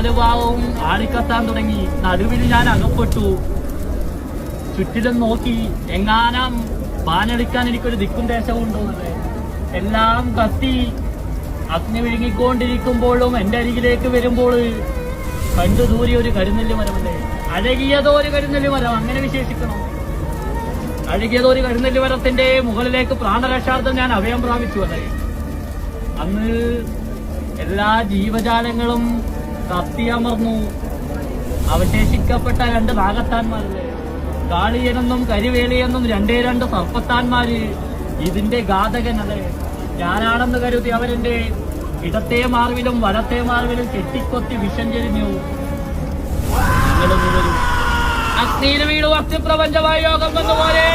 നാല് ഭാവവും ആളിക്കത്താൻ തുടങ്ങി. നടുവിൽ ഞാൻ അകപ്പെട്ടു. ചുറ്റിലും നോക്കി എങ്ങാനും പാനടിക്കാൻ എനിക്കൊരു ദിക്കും ദേശവും ഉണ്ടോന്നത്. എല്ലാം കത്തി അഗ്നി വിഴുങ്ങിക്കൊണ്ടിരിക്കുമ്പോഴും എന്റെ അരികിലേക്ക് വരുമ്പോൾ കണ്ടു ദൂരെ ഒരു കരുനെല്ലി മരമല്ലേ, അഴകിയതോ ഒരു കരുനെല്ലി മരം, അങ്ങനെ വിശേഷിക്കണം. അഴകിയതോ ഒരു കരുനെല്ലി മരത്തിന്റെ മുകളിലേക്ക് പ്രാണരക്ഷാർത്ഥം ഞാൻ അഭയം പ്രാപിച്ചു. അല്ലേ, അന്ന് എല്ലാ ജീവജാലങ്ങളും കത്തിയമർന്നു. അവശേഷിക്കപ്പെട്ട രണ്ട് നാഗത്താന്മാരല്ലേ, കാളിയനെന്നും കരിവേലിയെന്നും രണ്ടേ രണ്ട് സർപ്പത്താന്മാര്. ഇതിന്റെ ഘാതകനല്ലേ ഞാനാണെന്ന് കരുതി അവരെന്റെ ഇടത്തെ മാർവിലും വലത്തെ മാർവിലും കെട്ടിക്കൊത്തി വിഷം ചെരിഞ്ഞു. അഗ്നിയിൽ വീണു അസ്ഥിപ്രപഞ്ചമായ യോഗം വന്നുപോലെ